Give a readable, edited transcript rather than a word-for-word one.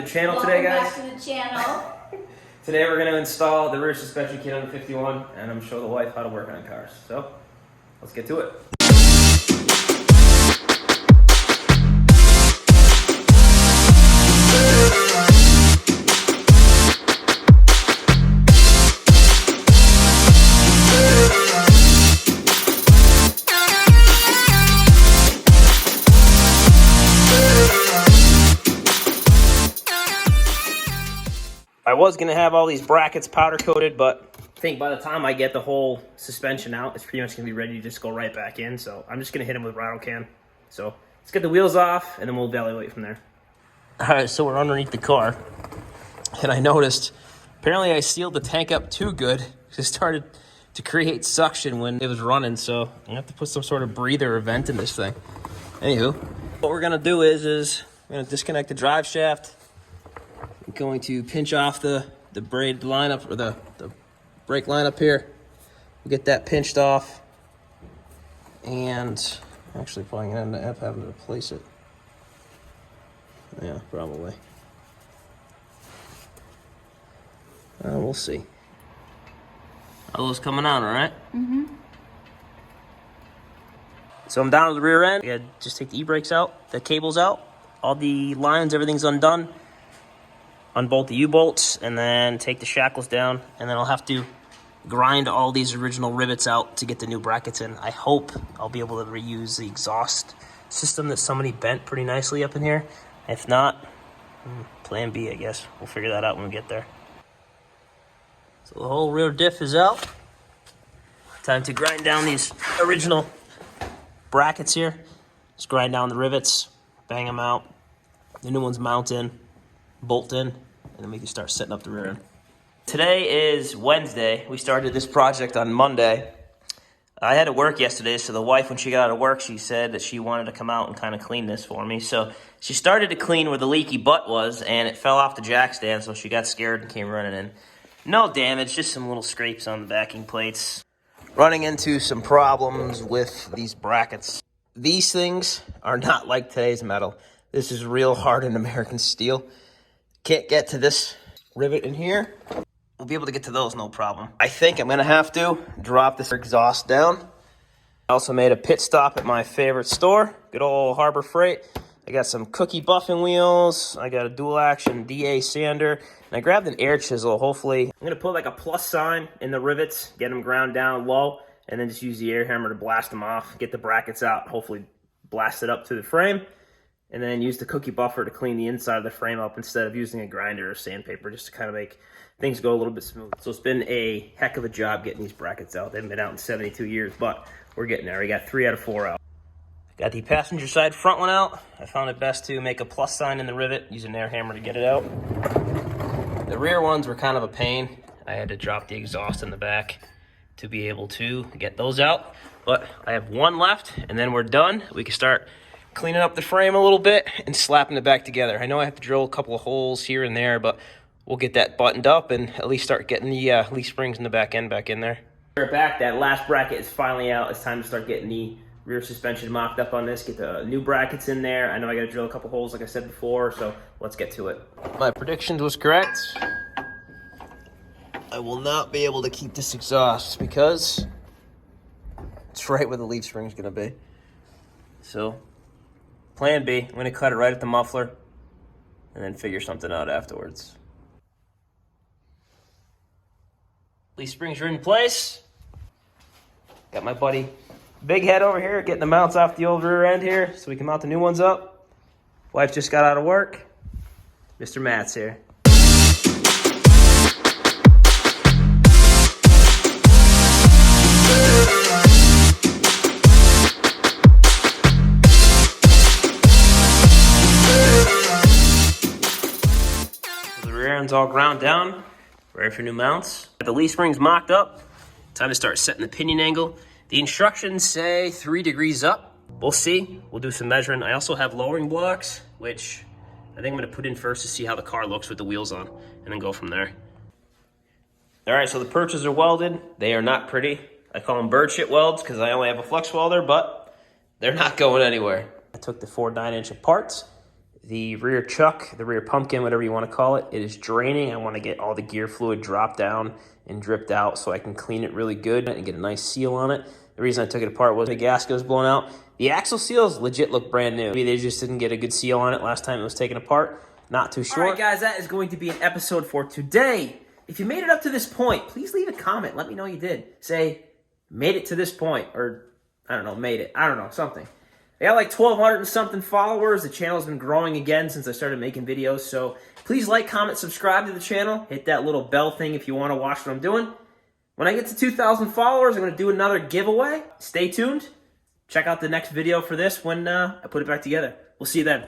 the channel today, guys. Welcome back to the channel. Today we're going to install the rear suspension kit on the 51, and I'm going to show the wife how to work on cars. So, let's get to it. I was going to have all these brackets powder coated, but I think by the time I get the whole suspension out, it's pretty much going to be ready to just go right back in. So I'm just going to hit them with rattle can. So let's get the wheels off, and then we'll evaluate from there. All right, so we're underneath the car, and I noticed apparently I sealed the tank up too good. It started to create suction when it was running, so I'm going to have to put some sort of breather or vent in this thing. Anywho, what we're going to do is we're going to disconnect the drive shaft. I'm going to pinch off the braid lineup, or the brake line up here. We'll get that pinched off. And actually probably going to end up having to replace it. Yeah, probably. We'll see. All those coming out, all right? Mm-hmm. So I'm down to the rear end. I gotta just take the e-brakes out, the cables out, all the lines, everything's undone. Unbolt the U-bolts, and then take the shackles down, and then I'll have to grind all these original rivets out to get the new brackets in. I hope I'll be able to reuse the exhaust system that somebody bent pretty nicely up in here. If not, plan B, I guess. We'll figure that out when we get there. So the whole rear diff is out. Time to grind down these original brackets here. Just grind down the rivets, bang them out. The new ones mount in, bolt in, and then we can start setting up the rear end. Today is Wednesday. We started this project on Monday. I had to work yesterday, so the wife, when she got out of work, she said that she wanted to come out and kind of clean this for me. So she started to clean where the leaky butt was, and it fell off the jack stand, so she got scared and came running in. No damage, just some little scrapes on the backing plates. Running into some problems with these brackets. These things are not like today's metal. This is real hardened American steel. Can't get to this rivet in here. We'll be able to get to those, no problem. I think I'm gonna have to drop this exhaust down. I also made a pit stop at my favorite store, good old Harbor Freight. I got some cookie buffing wheels. I got a dual action DA sander. And I grabbed an air chisel, hopefully. I'm gonna put like a plus sign in the rivets, get them ground down low, and then just use the air hammer to blast them off, get the brackets out, hopefully blast it up to the frame. And then use the cookie buffer to clean the inside of the frame up instead of using a grinder or sandpaper, just to kind of make things go a little bit smooth. So it's been a heck of a job getting these brackets out. They haven't been out in 72 years, but we're getting there. We got 3 out of 4 out. Got the passenger side front one out. I found it best to make a plus sign in the rivet, use an air hammer to get it out. The rear ones were kind of a pain. I had to drop the exhaust in the back to be able to get those out. But I have one left, and then we're done. We can start cleaning up the frame a little bit and slapping it back together. I know I have to drill a couple of holes here and there, but we'll get that buttoned up and at least start getting the leaf springs in the back end back in there. We're back. That last bracket is finally out. It's time to start getting the rear suspension mocked up on this, get the new brackets in there. I know I got to drill a couple holes like I said before, so let's get to it. My predictions was correct. I will not be able to keep this exhaust because it's right where the leaf spring is going to be. So plan B, I'm going to cut it right at the muffler and then figure something out afterwards. Leaf springs are in place. Got my buddy Big Head over here getting the mounts off the old rear end here so we can mount the new ones up. Wife just got out of work. Mr. Matt's here. All ground down, ready for new mounts. Got the leaf springs mocked up. Time to start setting the pinion angle. The instructions say 3 degrees up. We'll see. We'll do some measuring. I also have lowering blocks, which I think I'm going to put in first to see how the car looks with the wheels on, and then go from there. All right, so the perches are welded. They are not pretty. I call them bird shit welds because I only have a flux welder, but they're not going anywhere. I took the 4 9-inch apart the rear chuck, the rear pumpkin, whatever you want to call it. It is draining. I want to get all the gear fluid dropped down and dripped out so I can clean it really good and get a nice seal on it. The reason I took it apart was the gasket was blown out. The axle seals legit look brand new. Maybe they just didn't get a good seal on it last time it was taken apart. Not too sure. All right, guys, that is going to be an episode for today. If you made it up to this point, please leave a comment. Let me know you did. Say, made it to this point, or I don't know, made it. I don't know, something. I got like 1,200 and something followers. The channel's been growing again since I started making videos. So please like, comment, subscribe to the channel. Hit that little bell thing if you want to watch what I'm doing. When I get to 2,000 followers, I'm going to do another giveaway. Stay tuned. Check out the next video for this when I put it back together. We'll see you then.